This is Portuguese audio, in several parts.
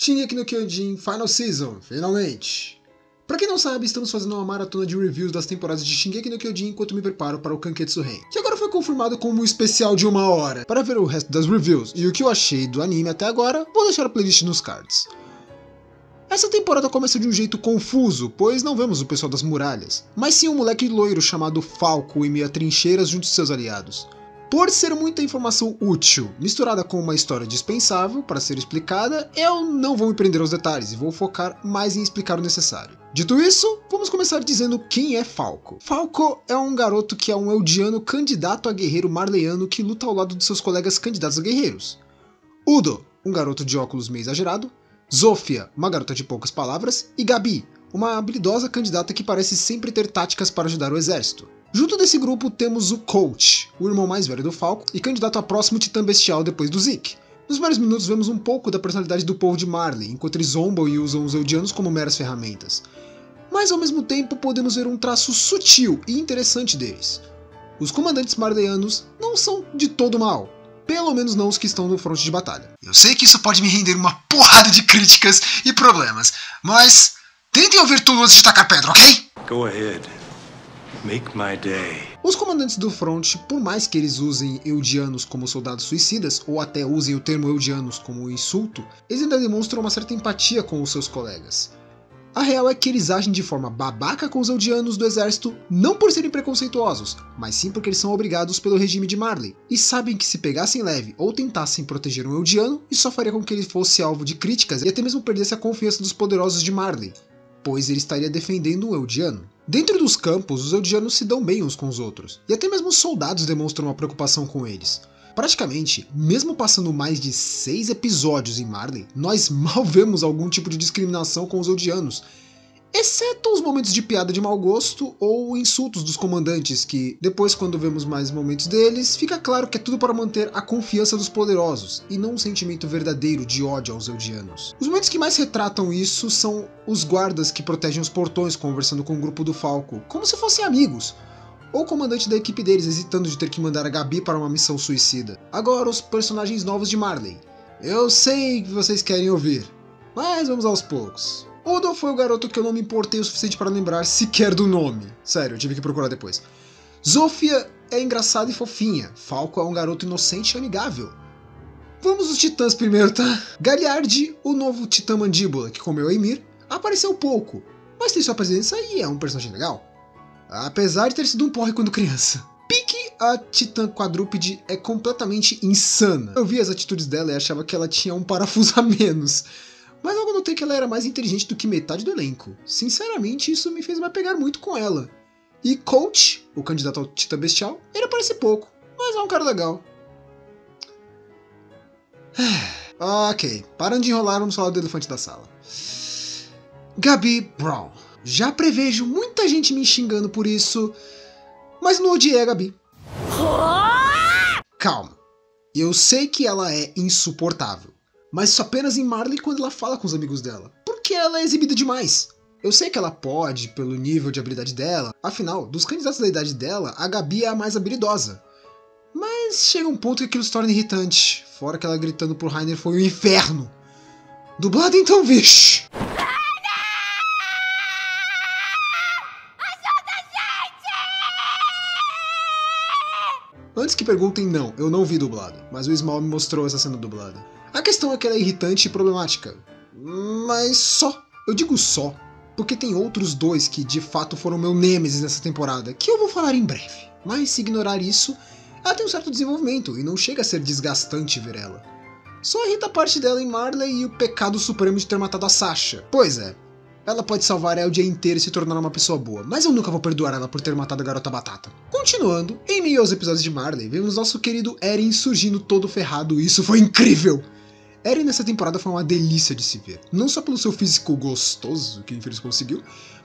Shingeki no Kyojin Final Season, finalmente! Pra quem não sabe, estamos fazendo uma maratona de reviews das temporadas de Shingeki no Kyojin enquanto me preparo para o Kanketsu Ren, que agora foi confirmado como um especial de 1 hora. Para ver o resto das reviews e o que eu achei do anime até agora, vou deixar a playlist nos cards. Essa temporada começa de um jeito confuso, pois não vemos o pessoal das muralhas, mas sim um moleque loiro chamado Falco em meio a trincheiras junto de seus aliados. Por ser muita informação útil, misturada com uma história dispensável para ser explicada, eu não vou me prender aos detalhes e vou focar mais em explicar o necessário. Dito isso, vamos começar dizendo quem é Falco. Falco é um garoto que é um eldiano candidato a guerreiro marleyano que luta ao lado de seus colegas candidatos a guerreiros. Udo, um garoto de óculos meio exagerado, Zofia, uma garota de poucas palavras, e Gabi, uma habilidosa candidata que parece sempre ter táticas para ajudar o exército. Junto desse grupo temos o Coach, o irmão mais velho do Falco e candidato a próximo titã bestial depois do Zeke. Nos primeiros minutos vemos um pouco da personalidade do povo de Marley, enquanto eles zombam e usam os eldianos como meras ferramentas. Mas ao mesmo tempo podemos ver um traço sutil e interessante deles. Os comandantes marleyanos não são de todo mal, pelo menos não os que estão no fronte de batalha. Eu sei que isso pode me render uma porrada de críticas e problemas, mas tentem ouvir tudo antes de tacar pedra, ok? Go ahead. Make my day. Os comandantes do front, por mais que eles usem eldianos como soldados suicidas, ou até usem o termo eldianos como um insulto, eles ainda demonstram uma certa empatia com os seus colegas. A real é que eles agem de forma babaca com os eldianos do exército, não por serem preconceituosos, mas sim porque eles são obrigados pelo regime de Marley, e sabem que se pegassem leve ou tentassem proteger um eldiano, isso só faria com que ele fosse alvo de críticas e até mesmo perdesse a confiança dos poderosos de Marley, pois ele estaria defendendo um eldiano. Dentro dos campos, os eldianos se dão bem uns com os outros, e até mesmo os soldados demonstram uma preocupação com eles. Praticamente, mesmo passando mais de 6 episódios em Marley, nós mal vemos algum tipo de discriminação com os eldianos, exceto os momentos de piada de mau gosto ou insultos dos comandantes que, depois quando vemos mais momentos deles, fica claro que é tudo para manter a confiança dos poderosos, e não um sentimento verdadeiro de ódio aos eldianos. Os momentos que mais retratam isso são os guardas que protegem os portões conversando com o grupo do Falco, como se fossem amigos, ou o comandante da equipe deles hesitando de ter que mandar a Gabi para uma missão suicida. Agora os personagens novos de Marley. Eu sei que vocês querem ouvir, mas vamos aos poucos. Udo foi o garoto que eu não me importei o suficiente para lembrar sequer do nome. Sério, eu tive que procurar depois. Zofia é engraçada e fofinha. Falco é um garoto inocente e amigável. Vamos os titãs primeiro, tá? Galliard, o novo titã mandíbula que comeu Ymir, apareceu pouco, mas tem sua presença e é um personagem legal. Apesar de ter sido um porre quando criança. Piki, a titã quadrúpede, é completamente insana. Eu vi as atitudes dela e achava que ela tinha um parafuso a menos. Mas logo notei que ela era mais inteligente do que metade do elenco. Sinceramente, isso me fez me apegar muito com ela. E Coach, o candidato ao titã bestial, ele aparece pouco, mas é um cara legal. Ok, parando de enrolar, vamos falar do elefante da sala. Gabi Brown. Já prevejo muita gente me xingando por isso, mas não odiei a Gabi. Calma, eu sei que ela é insuportável, mas isso apenas em Marley quando ela fala com os amigos dela, porque ela é exibida demais. Eu sei que ela pode, pelo nível de habilidade dela, afinal, dos candidatos da idade dela, a Gabi é a mais habilidosa. Mas chega um ponto que aquilo se torna irritante, fora que ela gritando pro Reiner foi um inferno. Dublado então, vixe! Antes que perguntem, não, eu não vi dublado, mas o Ismael me mostrou essa cena dublada. A questão é que ela é irritante e problemática, mas só, eu digo só, porque tem outros dois que de fato foram meu nêmesis nessa temporada, que eu vou falar em breve. Mas se ignorar isso, ela tem um certo desenvolvimento e não chega a ser desgastante ver ela. Só irrita a parte dela em Marley e o pecado supremo de ter matado a Sasha. Pois é, ela pode salvar ela o dia inteiro e se tornar uma pessoa boa, mas eu nunca vou perdoar ela por ter matado a garota batata. Continuando, em meio aos episódios de Marley, vemos nosso querido Eren surgindo todo ferrado e isso foi incrível! Eren nessa temporada foi uma delícia de se ver, não só pelo seu físico gostoso, que infeliz conseguiu,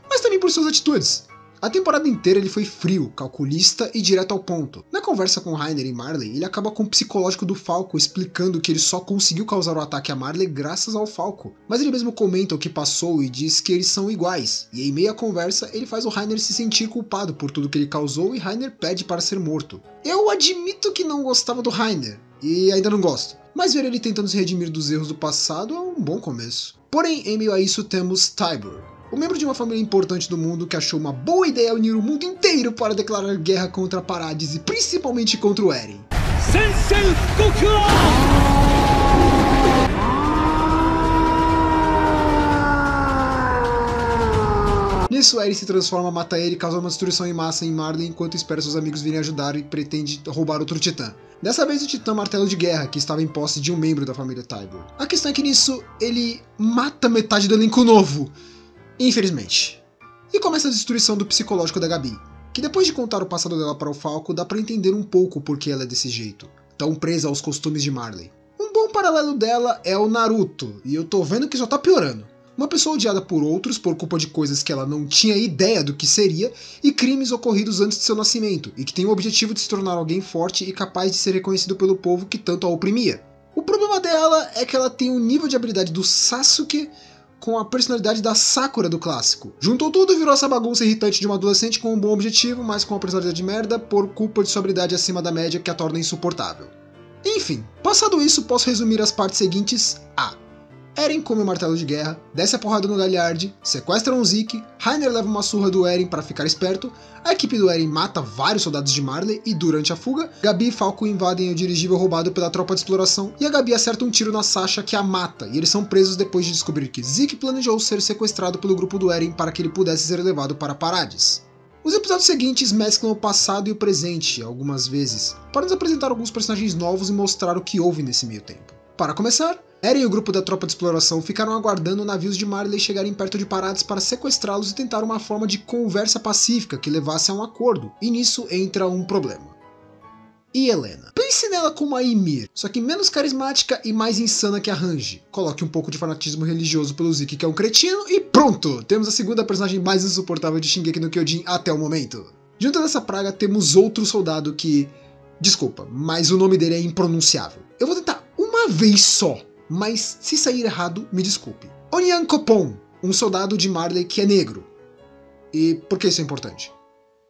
mas também por suas atitudes. A temporada inteira ele foi frio, calculista e direto ao ponto. Na conversa com Reiner e Marley, ele acaba com o psicológico do Falco, explicando que ele só conseguiu causar o ataque a Marley graças ao Falco. Mas ele mesmo comenta o que passou e diz que eles são iguais, e em meia conversa ele faz o Reiner se sentir culpado por tudo que ele causou e Reiner pede para ser morto. Eu admito que não gostava do Reiner, e ainda não gosto. mas ver ele tentando se redimir dos erros do passado é um bom começo. Porém, em meio a isso temos Tybur, um membro de uma família importante do mundo que achou uma boa ideia unir o mundo inteiro para declarar guerra contra Parades e principalmente contra o Eren. Nisso, Eren se transforma, mata ele, causa uma destruição em massa em Marley enquanto espera seus amigos virem ajudar e pretende roubar outro titã. Dessa vez o titã Martelo de Guerra, que estava em posse de um membro da família Tybur. A questão é que nisso, ele mata metade do elenco novo, infelizmente. E começa a destruição do psicológico da Gabi, que depois de contar o passado dela para o Falco, dá pra entender um pouco por que ela é desse jeito, tão presa aos costumes de Marley. Um bom paralelo dela é o Naruto, e eu tô vendo que só tá piorando. Uma pessoa odiada por outros por culpa de coisas que ela não tinha ideia do que seria e crimes ocorridos antes de seu nascimento, e que tem o objetivo de se tornar alguém forte e capaz de ser reconhecido pelo povo que tanto a oprimia. O problema dela é que ela tem o nível de habilidade do Sasuke com a personalidade da Sakura do clássico. Juntou tudo e virou essa bagunça irritante de uma adolescente com um bom objetivo, mas com uma personalidade de merda por culpa de sua habilidade acima da média que a torna insuportável. Enfim, passado isso, posso resumir as partes seguintes a: Eren come o martelo de guerra, desce a porrada no Galliard, sequestra um Zeke, Reiner leva uma surra do Eren para ficar esperto, a equipe do Eren mata vários soldados de Marley e durante a fuga, Gabi e Falco invadem o dirigível roubado pela tropa de exploração e a Gabi acerta um tiro na Sasha que a mata e eles são presos depois de descobrir que Zeke planejou ser sequestrado pelo grupo do Eren para que ele pudesse ser levado para Parades. Os episódios seguintes mesclam o passado e o presente algumas vezes, para nos apresentar alguns personagens novos e mostrar o que houve nesse meio tempo. Para começar, Eren e o grupo da tropa de exploração ficaram aguardando navios de Marley chegarem perto de Parades para sequestrá-los e tentar uma forma de conversa pacífica que levasse a um acordo, e nisso entra um problema. E Helena? Pense nela como a Ymir, só que menos carismática e mais insana que a Hanji. Coloque um pouco de fanatismo religioso pelo Zeke, que é um cretino, e pronto! Temos a segunda personagem mais insuportável de Shingeki no Kyojin até o momento. Junto dessa praga temos outro soldado que... desculpa, mas o nome dele é impronunciável. Eu vou tentar uma vez só, mas se sair errado, me desculpe. Onyankopon, um soldado de Marley que é negro. E por que isso é importante?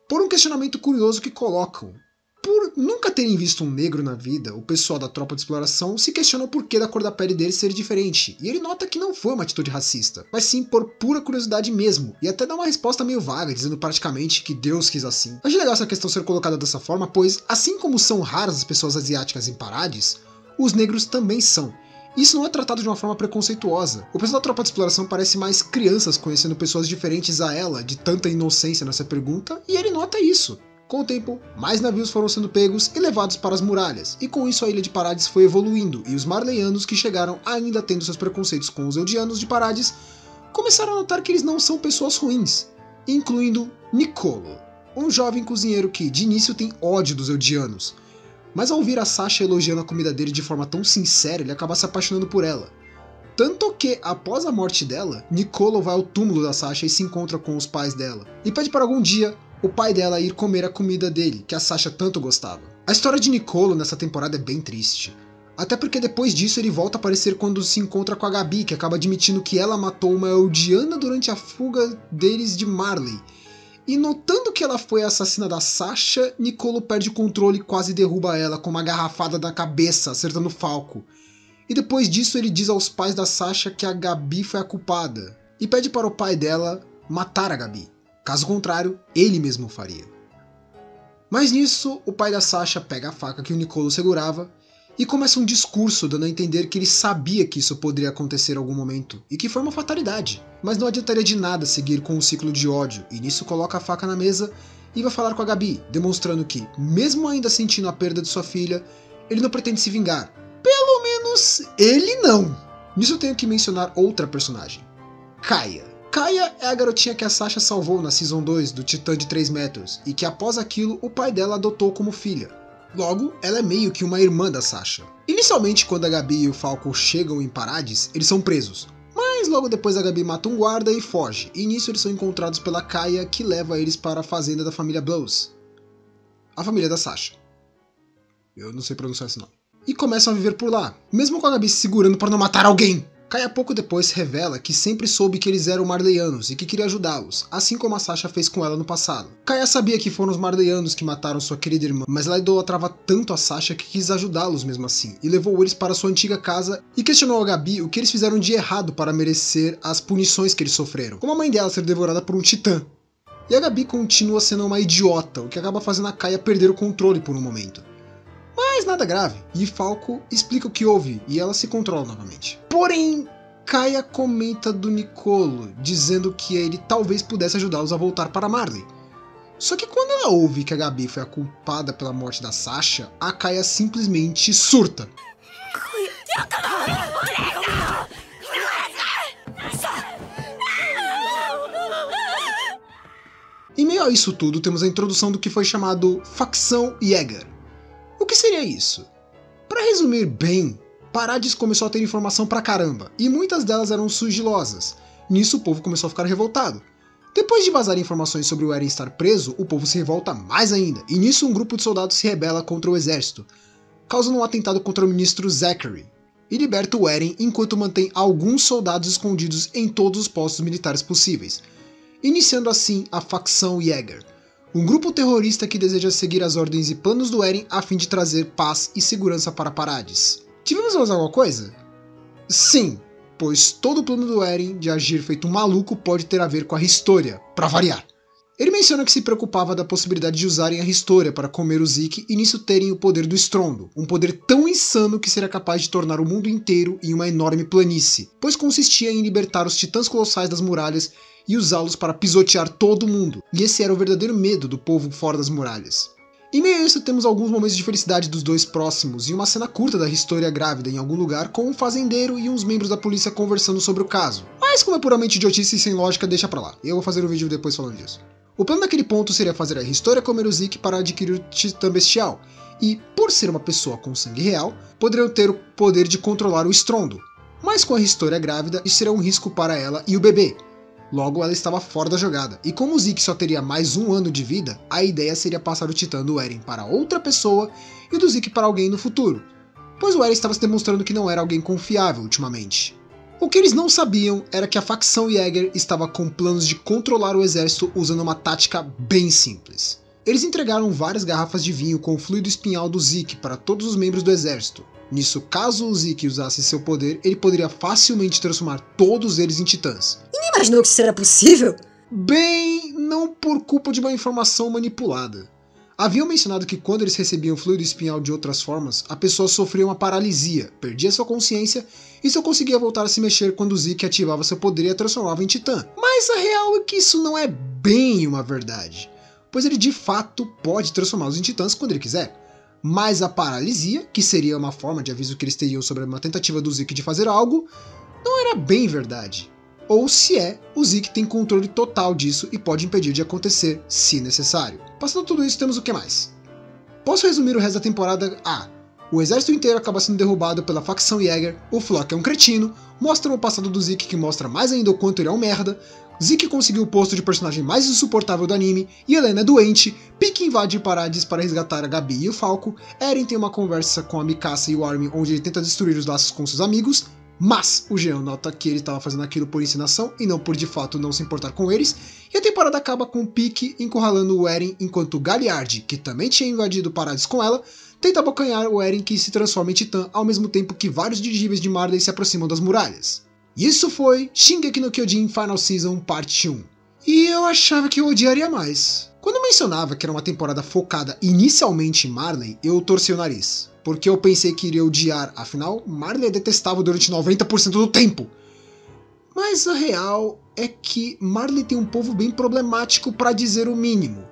Por um questionamento curioso que colocam. Por nunca terem visto um negro na vida, o pessoal da tropa de exploração se questiona o porquê da cor da pele dele ser diferente, e ele nota que não foi uma atitude racista, mas sim por pura curiosidade mesmo, e até dá uma resposta meio vaga, dizendo praticamente que Deus quis assim. Acho legal essa questão ser colocada dessa forma, pois assim como são raras as pessoas asiáticas em Parades, os negros também são. Isso não é tratado de uma forma preconceituosa. O pessoal da tropa de exploração parece mais crianças conhecendo pessoas diferentes a ela, de tanta inocência nessa pergunta, e ele nota isso. Com o tempo, mais navios foram sendo pegos e levados para as muralhas, e com isso a ilha de Parades foi evoluindo, e os marleyanos que chegaram ainda tendo seus preconceitos com os eldianos de Parades, começaram a notar que eles não são pessoas ruins, incluindo Niccolo, um jovem cozinheiro que de início tem ódio dos eldianos, mas ao ouvir a Sasha elogiando a comida dele de forma tão sincera, ele acaba se apaixonando por ela. Tanto que, após a morte dela, Niccolo vai ao túmulo da Sasha e se encontra com os pais dela, e pede para algum dia o pai dela ir comer a comida dele, que a Sasha tanto gostava. A história de Niccolo nessa temporada é bem triste. Até porque depois disso ele volta a aparecer quando se encontra com a Gabi, que acaba admitindo que ela matou uma eldiana durante a fuga deles de Marley. E notando que ela foi a assassina da Sasha, Niccolo perde o controle e quase derruba ela com uma garrafada na cabeça, acertando o Falco. E depois disso ele diz aos pais da Sasha que a Gabi foi a culpada, e pede para o pai dela matar a Gabi. Caso contrário, ele mesmo faria. Mas nisso, o pai da Sasha pega a faca que o Niccolo segurava e começa um discurso dando a entender que ele sabia que isso poderia acontecer em algum momento e que foi uma fatalidade, mas não adiantaria de nada seguir com um ciclo de ódio, e nisso coloca a faca na mesa e vai falar com a Gabi, demonstrando que, mesmo ainda sentindo a perda de sua filha, ele não pretende se vingar. Pelo menos ele não! Nisso eu tenho que mencionar outra personagem, Kaia. Kaia é a garotinha que a Sasha salvou na Season 2 do Titã de 3 metros, e que após aquilo o pai dela adotou como filha. Logo, ela é meio que uma irmã da Sasha. Inicialmente, quando a Gabi e o Falco chegam em Parades, eles são presos. Mas logo depois a Gabi mata um guarda e foge, e nisso eles são encontrados pela Kaia, que leva eles para a fazenda da família Blows. A família da Sasha. Eu não sei pronunciar esse nome. E começam a viver por lá, mesmo com a Gabi se segurando para não matar alguém. Kaia pouco depois revela que sempre soube que eles eram marleyanos e que queria ajudá-los, assim como a Sasha fez com ela no passado. Kaia sabia que foram os marleyanos que mataram sua querida irmã, mas ela idolatrava tanto a Sasha que quis ajudá-los mesmo assim, e levou eles para sua antiga casa e questionou a Gabi o que eles fizeram de errado para merecer as punições que eles sofreram, como a mãe dela ser devorada por um titã. E a Gabi continua sendo uma idiota, o que acaba fazendo a Kaia perder o controle por um momento. Mas nada grave, e Falco explica o que houve e ela se controla novamente. Porém, Kaia comenta do Nicolo, dizendo que ele talvez pudesse ajudá-los a voltar para Marley. Só que quando ela ouve que a Gabi foi a culpada pela morte da Sasha, a Kaia simplesmente surta. Em meio a isso tudo, temos a introdução do que foi chamado Facção Jäger. O que seria isso? Para resumir bem, Parades começou a ter informação pra caramba, e muitas delas eram sigilosas. Nisso o povo começou a ficar revoltado. Depois de vazar informações sobre o Eren estar preso, o povo se revolta mais ainda, e nisso um grupo de soldados se rebela contra o exército, causando um atentado contra o ministro Zachary, e liberta o Eren enquanto mantém alguns soldados escondidos em todos os postos militares possíveis, iniciando assim a Facção Jäger, um grupo terrorista que deseja seguir as ordens e planos do Eren a fim de trazer paz e segurança para Parades. Tivemos mais alguma coisa? Sim, pois todo o plano do Eren de agir feito um maluco pode ter a ver com a Historia, para variar. Ele menciona que se preocupava da possibilidade de usarem a Historia para comer o Zeke e nisso terem o poder do estrondo, um poder tão insano que seria capaz de tornar o mundo inteiro em uma enorme planície, pois consistia em libertar os titãs colossais das muralhas e usá-los para pisotear todo mundo, e esse era o verdadeiro medo do povo fora das muralhas. Em meio a isso temos alguns momentos de felicidade dos dois próximos e uma cena curta da Historia grávida em algum lugar com um fazendeiro e uns membros da polícia conversando sobre o caso. Mas como é puramente idiotice e sem lógica, deixa pra lá, eu vou fazer um vídeo depois falando disso. O plano naquele ponto seria fazer a Historia comer o Zeke para adquirir o Titã Bestial, e, por ser uma pessoa com sangue real, poderiam ter o poder de controlar o estrondo. Mas com a Historia grávida, isso seria um risco para ela e o bebê. Logo, ela estava fora da jogada, e como o Zeke só teria mais um ano de vida, a ideia seria passar o Titã do Eren para outra pessoa e do Zeke para alguém no futuro, pois o Eren estava se demonstrando que não era alguém confiável ultimamente. O que eles não sabiam era que a Facção Jäger estava com planos de controlar o exército usando uma tática bem simples. Eles entregaram várias garrafas de vinho com o fluido espinhal do Zeke para todos os membros do exército. Nisso, caso o Zeke usasse seu poder, ele poderia facilmente transformar todos eles em titãs. Ninguém imaginou que isso era possível? Bem, não por culpa de uma informação manipulada. Haviam mencionado que quando eles recebiam fluido espinhal de outras formas, a pessoa sofria uma paralisia, perdia sua consciência e só conseguia voltar a se mexer quando o Zeke ativava seu poder e a transformava em titã. Mas a real é que isso não é bem uma verdade, pois ele de fato pode transformá-los em titãs quando ele quiser. Mas a paralisia, que seria uma forma de aviso que eles teriam sobre uma tentativa do Zeke de fazer algo, não era bem verdade. Ou se é, o Zeke tem controle total disso e pode impedir de acontecer, se necessário. Passando tudo isso, temos o que mais? Posso resumir o resto da temporada a: o exército inteiro acaba sendo derrubado pela Facção Jäger, o Floch é um cretino, mostra o passado do Zeke que mostra mais ainda o quanto ele é um merda, Zeke conseguiu o posto de personagem mais insuportável do anime, e Helena é doente, Pieck invade Parades para resgatar a Gabi e o Falco, Eren tem uma conversa com a Mikasa e o Armin onde ele tenta destruir os laços com seus amigos, mas o Jean nota que ele estava fazendo aquilo por encenação e não por de fato não se importar com eles, e a temporada acaba com Pieck encurralando o Eren enquanto Galliard, que também tinha invadido Parades com ela, tenta abocanhar o Eren que se transforma em titã ao mesmo tempo que vários dirigíveis de Marley se aproximam das muralhas. Isso foi Shingeki no Kyojin Final Season Parte 1. E eu achava que eu odiaria mais. Quando eu mencionava que era uma temporada focada inicialmente em Marley, eu torci o nariz, porque eu pensei que iria odiar, afinal, Marley é detestável durante 90% do tempo. Mas a real é que Marley tem um povo bem problemático para dizer o mínimo,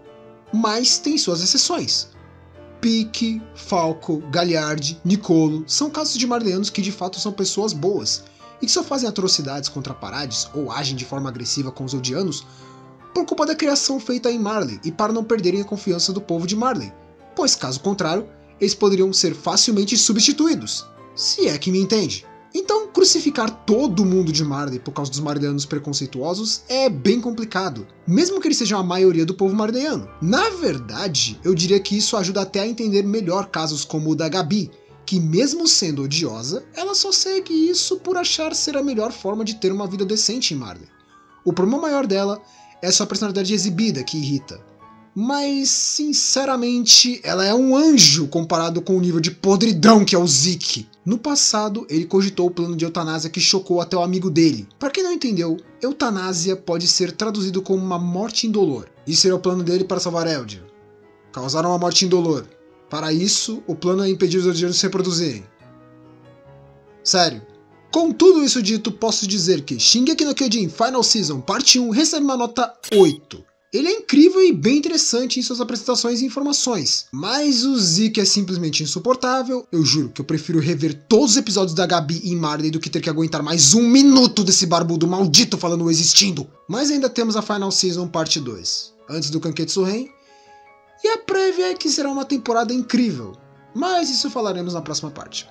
mas tem suas exceções. Pieck, Falco, Galliard, Nicolo são casos de marleyanos que de fato são pessoas boas, e que só fazem atrocidades contra Parades ou agem de forma agressiva com os Eldianos por culpa da criação feita em Marley e para não perderem a confiança do povo de Marley, pois caso contrário, eles poderiam ser facilmente substituídos, se é que me entende. Então, crucificar todo mundo de Marley por causa dos marleyanos preconceituosos é bem complicado, mesmo que eles sejam a maioria do povo marleyano. Na verdade, eu diria que isso ajuda até a entender melhor casos como o da Gabi, que mesmo sendo odiosa, ela só segue isso por achar ser a melhor forma de ter uma vida decente em Marley. O problema maior dela é sua personalidade exibida, que irrita. Mas, sinceramente, ela é um anjo comparado com o nível de podridão que é o Zeke. No passado, ele cogitou o plano de eutanásia que chocou até o amigo dele. Para quem não entendeu, eutanásia pode ser traduzido como uma morte indolor. Isso era o plano dele para salvar Eldia. Causar uma morte indolor. Para isso, o plano é impedir os Eldianos de se reproduzirem. Sério. Com tudo isso dito, posso dizer que Shingeki no Kyojin Final Season Parte 1 recebe uma nota 8. Ele é incrível e bem interessante em suas apresentações e informações, mas o Zeke é simplesmente insuportável. Eu juro que eu prefiro rever todos os episódios da Gabi e Marley do que ter que aguentar mais 1 minuto desse barbudo maldito falando existindo. Mas ainda temos a Final Season Parte 2, antes do Kanketsu Ren, e a prévia é que será uma temporada incrível, mas isso falaremos na próxima parte.